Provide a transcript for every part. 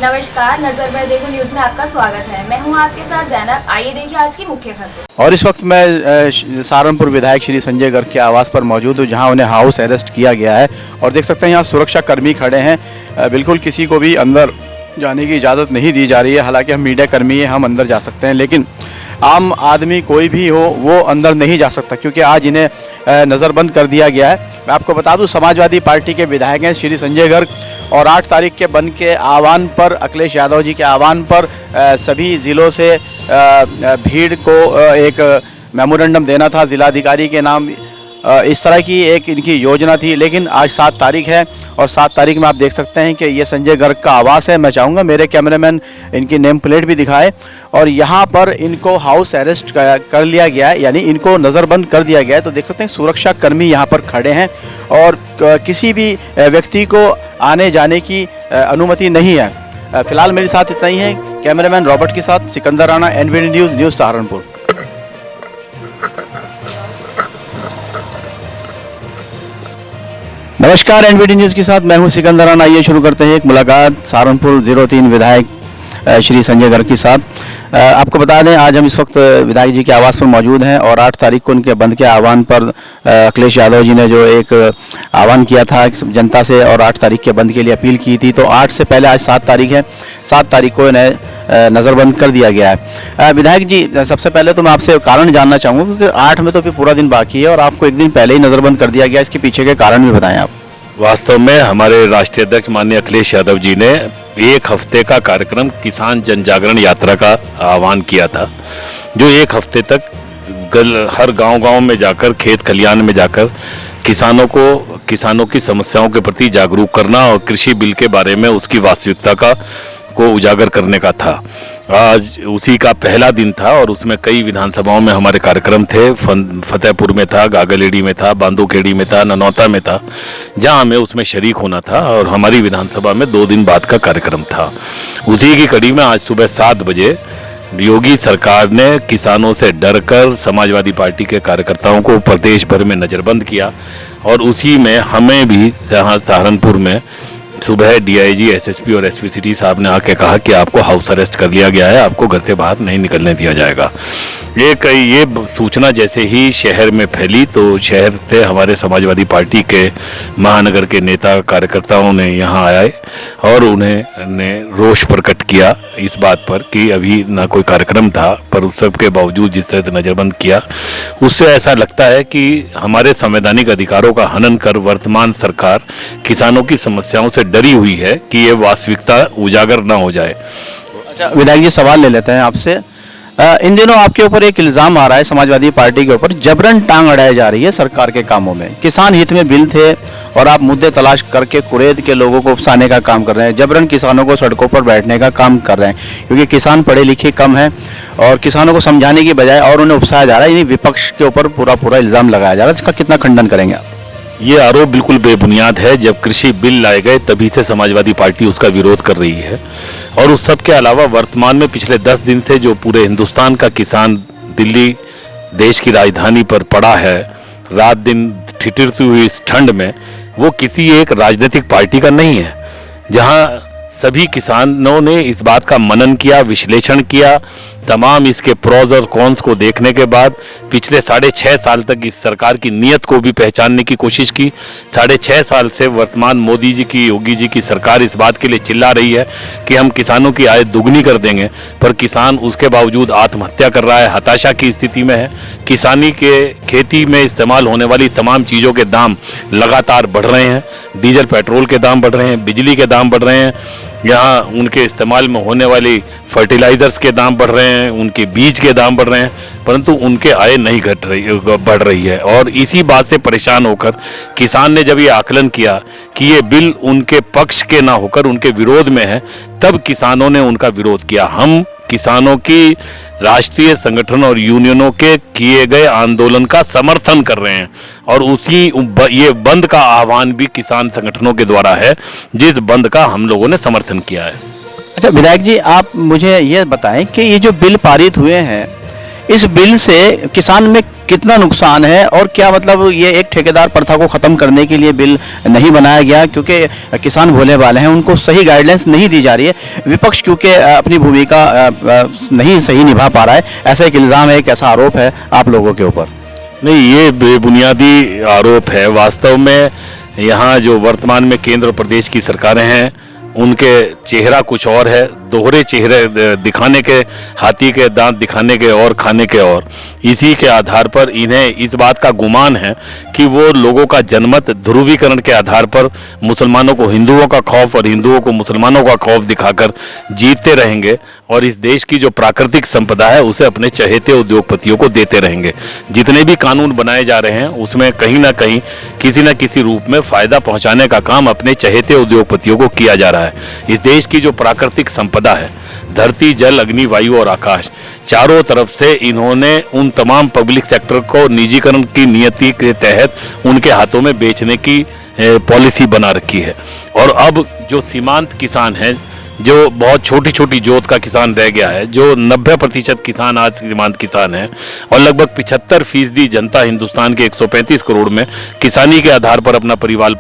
नमस्कार, नजर में देखो न्यूज में आपका स्वागत है। मैं हूं आपके साथ जैनब। आइए देखिए आज की मुख्य खबरें। और इस वक्त मैं सहारनपुर विधायक श्री संजय गर्ग के आवास पर मौजूद हूं, जहां उन्हें हाउस अरेस्ट किया गया है। और देख सकते हैं यहाँ सुरक्षा कर्मी खड़े हैं। बिल्कुल किसी को भी अंदर जाने की इजाज़त नहीं दी जा रही है। हालांकि हम मीडिया कर्मी हैं, हम अंदर जा सकते हैं, लेकिन आम आदमी कोई भी हो वो अंदर नहीं जा सकता, क्योंकि आज इन्हें नज़रबंद कर दिया गया है। मैं आपको बता दूं, समाजवादी पार्टी के विधायक हैं श्री संजय गर्ग, और 8 तारीख के बंद के आह्वान पर, अखिलेश यादव जी के आह्वान पर सभी ज़िलों से भीड़ को एक मेमोरेंडम देना था जिलाधिकारी के नाम। इस तरह की एक इनकी योजना थी, लेकिन आज 7 तारीख है और 7 तारीख में आप देख सकते हैं कि ये संजय गर्ग का आवास है। मैं चाहूँगा मेरे कैमरामैन इनकी नेम प्लेट भी दिखाए। और यहाँ पर इनको हाउस अरेस्ट कर लिया गया है, यानी इनको नज़रबंद कर दिया गया है। तो देख सकते हैं सुरक्षा कर्मी यहाँ पर खड़े हैं और किसी भी व्यक्ति को आने जाने की अनुमति नहीं है। फिलहाल मेरे साथ इतना ही है। कैमरामैन रॉबर्ट के साथ सिकंदर राणा, एनवीडी न्यूज़ सहारनपुर। नमस्कार, एनवीडी न्यूज़ के साथ मैं हूं सिकंदर राणा। आइए शुरू करते हैं एक मुलाकात सहारनपुर 03 विधायक श्री संजय गर्ग के साथ। आपको बता दें, आज हम इस वक्त विधायक जी के आवास पर मौजूद हैं और 8 तारीख को उनके बंद के आह्वान पर अखिलेश यादव जी ने जो एक आह्वान किया था जनता से, और 8 तारीख के बंद के लिए अपील की थी, तो 8 से पहले आज 7 तारीख है। 7 तारीख को इन्हें नज़रबंद कर दिया गया है। विधायक जी, सबसे पहले तो मैं आपसे कारण जानना चाहूँगा, क्योंकि 8 में तो फिर पूरा दिन बाकी है और आपको एक दिन पहले ही नज़रबंद कर दिया गया। इसके पीछे के कारण भी बताएं आप। वास्तव में हमारे राष्ट्रीय अध्यक्ष माननीय अखिलेश यादव जी ने 1 हफ्ते का कार्यक्रम किसान जन जागरण यात्रा का आह्वान किया था, जो 1 हफ्ते तक हर गांव में जाकर, खेत खलियान में जाकर किसानों की समस्याओं के प्रति जागरूक करना और कृषि बिल के बारे में उसकी वास्तविकता को उजागर करने का था। आज उसी का पहला दिन था और उसमें कई विधानसभाओं में हमारे कार्यक्रम थे। फतेहपुर में था, गागलेडी में था, बांदूखेड़ी में था, ननौता में था, जहां हमें उसमें शरीक होना था। और हमारी विधानसभा में 2 दिन बाद का कार्यक्रम था। उसी की कड़ी में आज सुबह 7 बजे योगी सरकार ने किसानों से डरकर समाजवादी पार्टी के कार्यकर्ताओं को प्रदेश भर में नज़रबंद किया। और उसी में हमें भी सहारनपुर में सुबह डीआईजी, एसएसपी और एसपी सिटी साहब ने आके कहा कि आपको हाउस अरेस्ट कर लिया गया है, आपको घर से बाहर नहीं निकलने दिया जाएगा। ये सूचना जैसे ही शहर में फैली तो शहर से हमारे समाजवादी पार्टी के महानगर के नेता कार्यकर्ताओं ने यहाँ आए और उन्होंने रोष प्रकट किया इस बात पर कि अभी ना कोई कार्यक्रम था, पर उस सब के बावजूद जिस तरह से नज़रबंद किया, उससे ऐसा लगता है कि हमारे संवैधानिक अधिकारों का हनन कर वर्तमान सरकार किसानों की समस्याओं से डरी हुई है कि ये वास्तविकता उजागर ना हो जाए। अच्छा विधायक जी, सवाल ले लेते हैं आपसे। इन दिनों आपके ऊपर एक इल्ज़ाम आ रहा है, समाजवादी पार्टी के ऊपर जबरन टांग अड़ाई जा रही है सरकार के कामों में। किसान हित में बिल थे और आप मुद्दे तलाश करके कुरेद के लोगों को उकसाने का काम कर रहे हैं, जबरन किसानों को सड़कों पर बैठने का काम कर रहे हैं, क्योंकि किसान पढ़े लिखे कम हैं और किसानों को समझाने की बजाय और उन्हें उकसाया जा रहा है। यानी विपक्ष के ऊपर पूरा इल्ज़ाम लगाया जा रहा है। इसका कितना खंडन करेंगे आप? ये आरोप बिल्कुल बेबुनियाद है। जब कृषि बिल लाए गए तभी से समाजवादी पार्टी उसका विरोध कर रही है। और उस सब के अलावा वर्तमान में पिछले 10 दिन से जो पूरे हिंदुस्तान का किसान दिल्ली देश की राजधानी पर पड़ा है, रात दिन ठिठुरती हुई इस ठंड में, वो किसी एक राजनीतिक पार्टी का नहीं है। जहां सभी किसानों ने इस बात का मनन किया, विश्लेषण किया, तमाम इसके प्रोज और कॉन्स को देखने के बाद पिछले 6.5 साल तक इस सरकार की नीयत को भी पहचानने की कोशिश की। 6.5 साल से वर्तमान मोदी जी की, योगी जी की सरकार इस बात के लिए चिल्ला रही है कि हम किसानों की आय दुगनी कर देंगे, पर किसान उसके बावजूद आत्महत्या कर रहा है, हताशा की स्थिति में है। किसानी के खेती में इस्तेमाल होने वाली तमाम चीज़ों के दाम लगातार बढ़ रहे हैं। डीजल पेट्रोल के दाम बढ़ रहे हैं, बिजली के दाम बढ़ रहे हैं, यहाँ उनके इस्तेमाल में होने वाली फर्टिलाइजर्स के दाम बढ़ रहे हैं, उनके बीज के दाम बढ़ रहे हैं, परंतु उनके आय नहीं बढ़ रही है। और इसी बात से परेशान होकर किसान ने जब ये आकलन किया कि ये बिल उनके पक्ष के ना होकर उनके विरोध में है, तब किसानों ने उनका विरोध किया। हम किसानों की राष्ट्रीय संगठन और यूनियनों के किए गए आंदोलन का समर्थन कर रहे हैं और ये बंद का आह्वान भी किसान संगठनों के द्वारा है, जिस बंद का हम लोगों ने समर्थन किया है। अच्छा विधायक जी, आप मुझे ये बताएं कि ये जो बिल पारित हुए हैं, इस बिल से किसान में कितना नुकसान है और क्या मतलब ये एक ठेकेदार प्रथा को ख़त्म करने के लिए बिल नहीं बनाया गया क्योंकि किसान भोले वाले हैं, उनको सही गाइडलाइंस नहीं दी जा रही है, विपक्ष क्योंकि अपनी भूमिका नहीं सही निभा पा रहा है, ऐसा एक इल्ज़ाम है, एक ऐसा आरोप है आप लोगों के ऊपर? नहीं, ये बेबुनियादी आरोप है। वास्तव में यहाँ जो वर्तमान में केंद्र और प्रदेश की सरकारें हैं उनके चेहरा कुछ और है, दोहरे चेहरे दिखाने के, हाथी के दांत दिखाने के और खाने के और। इसी के आधार पर इन्हें इस बात का गुमान है कि वो लोगों का जनमत ध्रुवीकरण के आधार पर मुसलमानों को हिंदुओं का खौफ और हिंदुओं को मुसलमानों का खौफ दिखाकर जीतते रहेंगे और इस देश की जो प्राकृतिक संपदा है उसे अपने चहेते उद्योगपतियों को देते रहेंगे। जितने भी कानून बनाए जा रहे हैं उसमें कहीं ना कहीं किसी न किसी रूप में फायदा पहुंचाने का काम अपने चहेते उद्योगपतियों को किया जा रहा है। इस देश की जो प्राकृतिक संपदा है, धरती, जल, अग्नि, वायु और आकाश, चारों तरफ से इन्होंने उन तमाम पब्लिक सेक्टर को निजीकरण की नियति के तहत उनके हाथों में बेचने की पॉलिसी बना रखी है। और अब जो सीमांत किसान हैं, जो बहुत छोटी छोटी जोत का किसान रह गया है, जो 90% किसान आज सीमांत किसान हैं और लगभग 75% जनता हिंदुस्तान के 135 करोड़ में किसानी के आधार पर अपना परिवार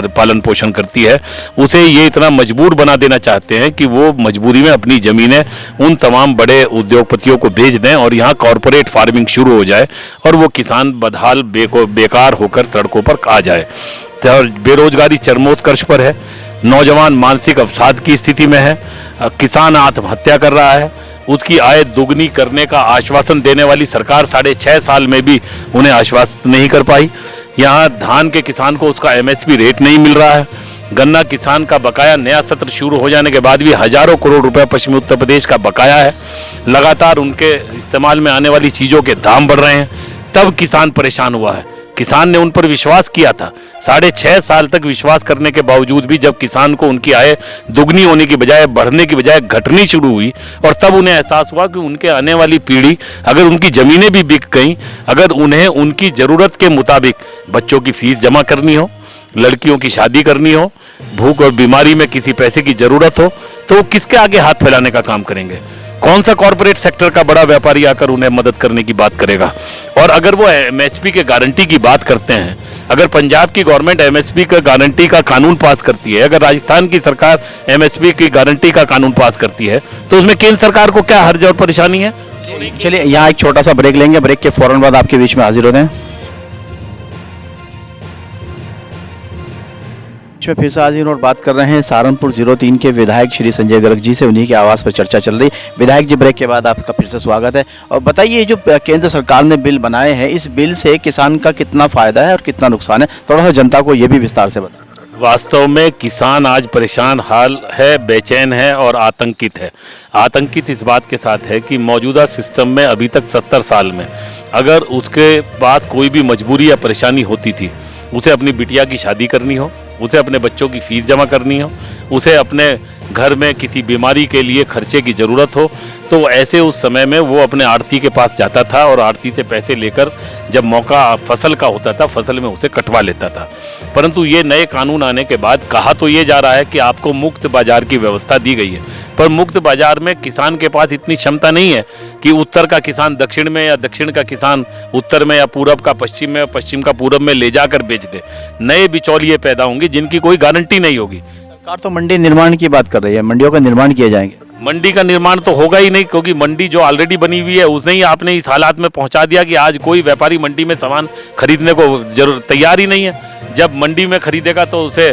पालन पोषण करती है, उसे ये इतना मजबूर बना देना चाहते हैं कि वो मजबूरी में अपनी ज़मीनें उन तमाम बड़े उद्योगपतियों को बेच दें और यहाँ कॉरपोरेट फार्मिंग शुरू हो जाए और वो किसान बदहाल बेकार होकर सड़कों पर आ जाए। तो बेरोजगारी चरमोत्कर्ष पर है, नौजवान मानसिक अवसाद की स्थिति में है, किसान आत्महत्या कर रहा है, उसकी आय दुगनी करने का आश्वासन देने वाली सरकार 6.5 साल में भी उन्हें आश्वासन नहीं कर पाई। यहाँ धान के किसान को उसका MSP रेट नहीं मिल रहा है। गन्ना किसान का बकाया नया सत्र शुरू हो जाने के बाद भी हजारों करोड़ रुपए पश्चिमी उत्तर प्रदेश का बकाया है। लगातार उनके इस्तेमाल में आने वाली चीज़ों के दाम बढ़ रहे हैं, तब किसान परेशान हुआ है। किसान ने उन पर विश्वास किया था, 6.5 साल तक विश्वास करने के बावजूद भी जब किसान को उनकी आय दुगनी होने की बजाय बढ़ने की बजाय घटनी शुरू हुई और तब उन्हें एहसास हुआ कि उनके आने वाली पीढ़ी, अगर उनकी ज़मीनें भी बिक गईं, अगर उन्हें उनकी ज़रूरत के मुताबिक बच्चों की फीस जमा करनी हो, लड़कियों की शादी करनी हो, भूख और बीमारी में किसी पैसे की ज़रूरत हो, तो वो किसके आगे हाथ फैलाने का काम करेंगे? कौन सा कॉर्पोरेट सेक्टर का बड़ा व्यापारी आकर उन्हें मदद करने की बात करेगा? और अगर वो MSP के गारंटी की बात करते हैं, अगर पंजाब की गवर्नमेंट MSP का गारंटी का कानून पास करती है, अगर राजस्थान की सरकार MSP की गारंटी का कानून पास करती है, तो उसमें केंद्र सरकार को क्या हर्ज और परेशानी है? चलिए यहाँ एक छोटा सा ब्रेक लेंगे, ब्रेक के फौरन बाद आपके बीच में हाजिर होते हैं। में फिर से हाजिर और बात कर रहे हैं सहारनपुर 03 के विधायक श्री संजय गर्ग जी से, उन्हीं के आवास पर चर्चा चल रही। विधायक जी, ब्रेक के बाद आपका फिर से स्वागत है। और बताइए, जो केंद्र सरकार ने बिल बनाए हैं, इस बिल से किसान का कितना फायदा है और कितना नुकसान है, थोड़ा सा जनता को ये भी विस्तार से बताएं। वास्तव में किसान आज परेशान हाल है, बेचैन है और आतंकित है। आतंकित इस बात के साथ है कि मौजूदा सिस्टम में अभी तक 70 साल में अगर उसके पास कोई भी मजबूरी या परेशानी होती थी, उसे अपनी बिटिया की शादी करनी हो, उसे अपने बच्चों की फीस जमा करनी हो, उसे अपने घर में किसी बीमारी के लिए खर्चे की ज़रूरत हो, तो ऐसे उस समय में वो अपने आड़ती के पास जाता था और आड़ती से पैसे लेकर जब मौका फसल का होता था, फसल में उसे कटवा लेता था। परंतु ये नए कानून आने के बाद कहा तो ये जा रहा है कि आपको मुक्त बाजार की व्यवस्था दी गई है, पर मुक्त बाजार में किसान के पास इतनी क्षमता नहीं है कि उत्तर का किसान दक्षिण में या दक्षिण का किसान उत्तर में या पूरब का पश्चिम में, पश्चिम का पूरब में ले जाकर बेच दे। नए बिचौलिए पैदा होंगे जिनकी कोई गारंटी नहीं होगी। सरकार तो मंडी निर्माण की बात कर रही है, मंडियों का निर्माण किए जाएंगे। मंडी का निर्माण तो होगा ही नहीं, क्योंकि मंडी जो ऑलरेडी बनी हुई है उसने ही आपने इस हालात में पहुंचा दिया कि आज कोई व्यापारी मंडी में सामान खरीदने को जरूर तैयार ही नहीं है। जब मंडी में खरीदेगा तो उसे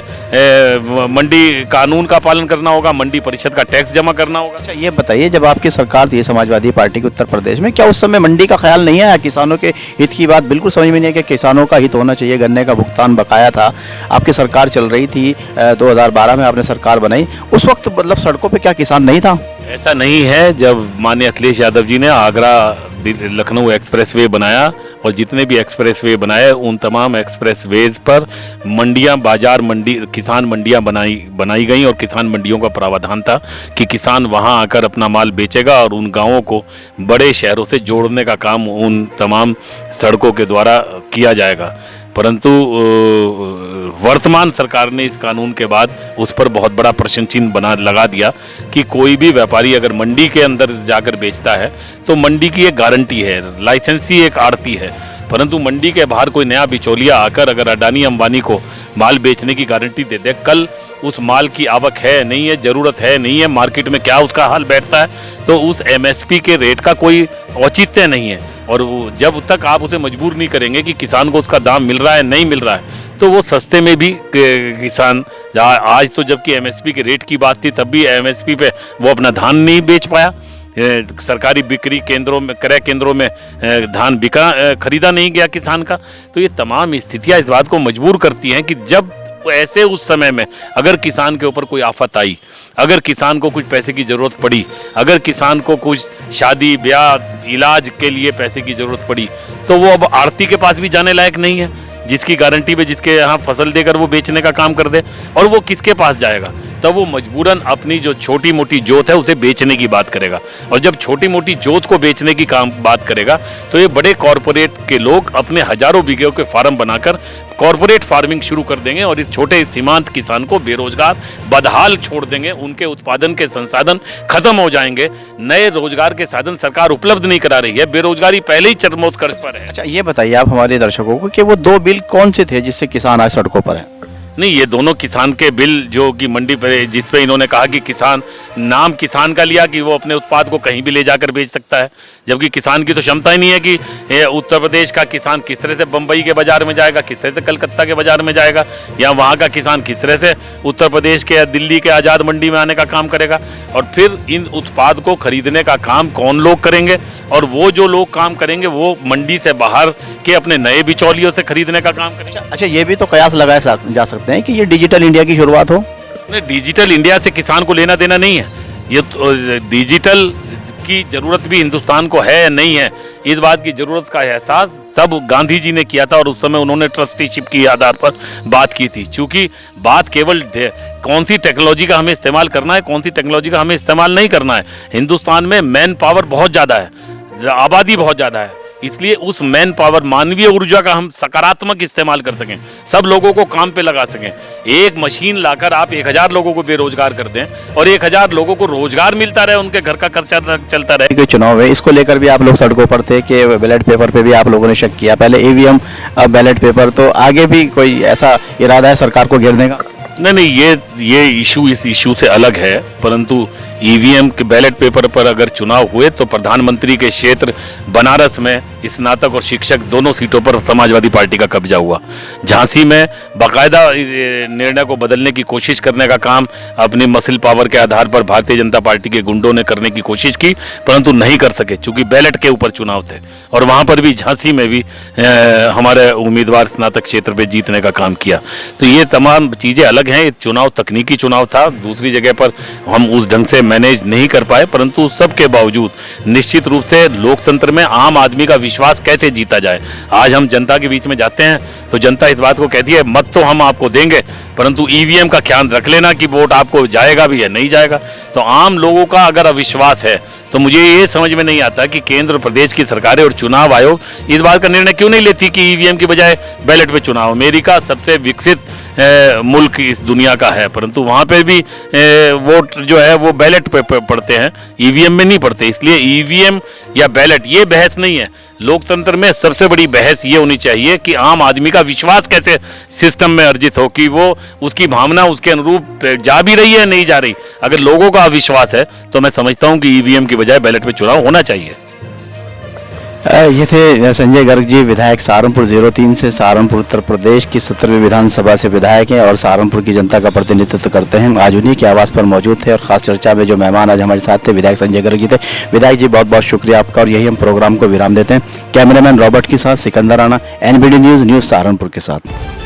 मंडी कानून का पालन करना होगा, मंडी परिषद का टैक्स जमा करना होगा। अच्छा, ये बताइए, जब आपकी सरकार थी समाजवादी पार्टी की उत्तर प्रदेश में, क्या उस समय मंडी का ख्याल नहीं आया? किसानों के हित की बात बिल्कुल समझ में नहीं है कि किसानों का हित होना चाहिए। गन्ने का भुगतान बकाया था, आपकी सरकार चल रही थी, 2012 में आपने सरकार बनाई, उस वक्त मतलब सड़कों पर क्या किसान नहीं था? ऐसा नहीं है। जब माननीय अखिलेश यादव जी ने आगरा लखनऊ एक्सप्रेसवे बनाया और जितने भी एक्सप्रेसवे बनाए उन तमाम एक्सप्रेसवेज पर मंडियां, बाजार मंडी, किसान मंडियां बनाई गई और किसान मंडियों का प्रावधान था कि किसान वहां आकर अपना माल बेचेगा और उन गांवों को बड़े शहरों से जोड़ने का काम उन तमाम सड़कों के द्वारा किया जाएगा। परंतु वर्तमान सरकार ने इस कानून के बाद उस पर बहुत बड़ा प्रश्न चिन्ह लगा दिया कि कोई भी व्यापारी अगर मंडी के अंदर जाकर बेचता है तो मंडी की एक गारंटी है, लाइसेंसी एक आड़ती है, परंतु मंडी के बाहर कोई नया बिचौलिया आकर अगर अडानी अंबानी को माल बेचने की गारंटी दे दे, कल उस माल की आवक है नहीं है, ज़रूरत है नहीं है, मार्केट में क्या उसका हाल बैठता है, तो उस एमएसपी के रेट का कोई औचित्य नहीं है। और जब तक आप उसे मजबूर नहीं करेंगे कि किसान को उसका दाम मिल रहा है नहीं मिल रहा है, तो वो सस्ते में भी किसान, आज तो जबकि एमएसपी के रेट की बात थी तब भी एमएसपी पे वो अपना धान नहीं बेच पाया। सरकारी बिक्री केंद्रों में, क्रय केंद्रों में धान खरीदा नहीं गया किसान का। तो ये तमाम स्थितियां इस बात को मजबूर करती हैं कि जब ऐसे उस समय में अगर किसान के ऊपर कोई आफत आई, अगर किसान को कुछ पैसे की ज़रूरत पड़ी, अगर किसान को कुछ शादी ब्याह इलाज के लिए पैसे की ज़रूरत पड़ी, तो वो अब आड़ती के पास भी जाने लायक नहीं है, जिसकी गारंटी पे जिसके यहाँ फसल देकर वो बेचने का काम कर दे। और वो किसके पास जाएगा? तब वो मजबूरन अपनी जो छोटी मोटी जोत है उसे बेचने की बात करेगा। और जब छोटी मोटी जोत को बेचने की बात करेगा, तो ये बड़े कॉरपोरेट के लोग अपने हजारों बीघे के फार्म बनाकर कॉरपोरेट फार्मिंग शुरू कर देंगे और इस छोटे सीमांत किसान को बेरोजगार बदहाल छोड़ देंगे। उनके उत्पादन के संसाधन खत्म हो जाएंगे, नए रोजगार के साधन सरकार उपलब्ध नहीं करा रही है, बेरोजगारी पहले ही चरमोत्कर्ष पर है। अच्छा, ये बताइए आप हमारे दर्शकों को कि वो 2 बिल कौन से थे जिससे किसान आज सड़कों पर है? नहीं, ये दोनों किसान के बिल जो कि मंडी पर, जिस पे इन्होंने कहा कि किसान, नाम किसान का लिया कि वो अपने उत्पाद को कहीं भी ले जाकर बेच सकता है, जबकि किसान की तो क्षमता ही नहीं है कि उत्तर प्रदेश का किसान किस तरह से बम्बई के बाजार में जाएगा, किस तरह से कलकत्ता के बाजार में जाएगा, या वहाँ का किसान किस तरह से उत्तर प्रदेश के या दिल्ली के आज़ाद मंडी में आने का काम करेगा। और फिर इन उत्पाद को खरीदने का काम कौन लोग करेंगे? और वो जो लोग काम करेंगे वो मंडी से बाहर के अपने नए बिचौलियों से खरीदने का काम करेंगे। अच्छा, ये भी तो कयास लगाया जा सकते हैं कि ये डिजिटल इंडिया की शुरुआत हो? नहीं, डिजिटल इंडिया से किसान को लेना देना नहीं है। ये तो डिजिटल की जरूरत भी हिंदुस्तान को है या नहीं है, इस बात की जरूरत का एहसास तब गांधी जी ने किया था और उस समय उन्होंने ट्रस्टीशिप के आधार पर बात की थी। क्योंकि बात केवल कौन सी टेक्नोलॉजी का हमें इस्तेमाल करना है, कौन सी टेक्नोलॉजी का हमें इस्तेमाल नहीं करना है। हिंदुस्तान में मैन पावर बहुत ज़्यादा है, आबादी बहुत ज़्यादा है, इसलिए उस मैन पावर, मानवीय ऊर्जा का हम सकारात्मक इस्तेमाल कर सकें, सब लोगों को काम पे लगा सकें। एक मशीन लाकर आप 1000 लोगों को बेरोजगार कर दें और 1000 लोगों को रोजगार मिलता रहे, उनके घर का खर्चा चलता रहे। कोई चुनाव है, इसको लेकर भी आप लोग सड़कों पर थे कि बैलेट पेपर पे भी आप लोगों ने शक किया, पहले ईवीएम अब बैलेट पेपर, तो आगे भी कोई ऐसा इरादा है सरकार को घेरने का? नहीं, ये इशू इस इशू से अलग है, परंतु ईवीएम के बैलेट पेपर पर अगर चुनाव हुए तो प्रधानमंत्री के क्षेत्र बनारस में स्नातक और शिक्षक दोनों सीटों पर समाजवादी पार्टी का कब्जा हुआ। झांसी में बाकायदा निर्णय को बदलने की कोशिश करने का काम अपनी मसल पावर के आधार पर भारतीय जनता पार्टी के गुंडों ने करने की कोशिश की, परंतु नहीं कर सके चूंकि बैलेट के ऊपर चुनाव थे। और वहाँ पर भी झांसी में भी हमारे उम्मीदवार स्नातक क्षेत्र पर जीतने का काम किया। तो ये तमाम चीज़ें अलग हैं। चुनाव तकनीकी चुनाव था, दूसरी जगह पर हम उस ढंग से मैनेज नहीं कर पाए, परंतु सबके बावजूद निश्चित रूप से लोकतंत्र में आम आदमी का विश्वास कैसे जीता जाए। आज हम जनता के बीच में जाते हैं तो जनता इस बात को कहती है मत तो हम आपको देंगे, परंतु ईवीएम का ख्याल रख लेना कि वोट आपको जाएगा भी या नहीं जाएगा। तो आम लोगों का अगर अविश्वास है तो मुझे ये समझ में नहीं आता कि केंद्र प्रदेश की सरकारें और चुनाव आयोग इस बात का निर्णय क्यों नहीं लेती कि ईवीएम की बजाय बैलेट पे चुनाव। अमेरिका सबसे विकसित मुल्क इस दुनिया का है, परंतु वहाँ पे भी वोट जो है वो बैलेट पे पड़ते हैं, ईवीएम में नहीं पड़ते। इसलिए ईवीएम या बैलेट ये बहस नहीं है। लोकतंत्र में सबसे बड़ी बहस ये होनी चाहिए कि आम आदमी का विश्वास कैसे सिस्टम में अर्जित हो, कि वो उसकी भावना उसके अनुरूप जा भी रही है नहीं जा रही। अगर लोगों का अविश्वास है तो मैं समझता हूँ कि ईवीएम की बजाय बैलेट पे चुनाव होना चाहिए। ये थे संजय गर्ग जी, विधायक सहारनपुर 03 से, सहारनपुर उत्तर प्रदेश की 17वीं विधानसभा से विधायक हैं और सहारनपुर की जनता का प्रतिनिधित्व करते हैं। आज उन्हीं के आवास पर मौजूद थे और खास चर्चा में जो मेहमान आज हमारे साथ थे विधायक संजय गर्ग जी थे। विधायक जी बहुत बहुत शुक्रिया आपका और यही हम प्रोग्राम को विराम देते हैं। कैमरामैन रॉबर्ट के साथ सिकंदर राणा, NBD न्यूज़ सहारनपुर के साथ।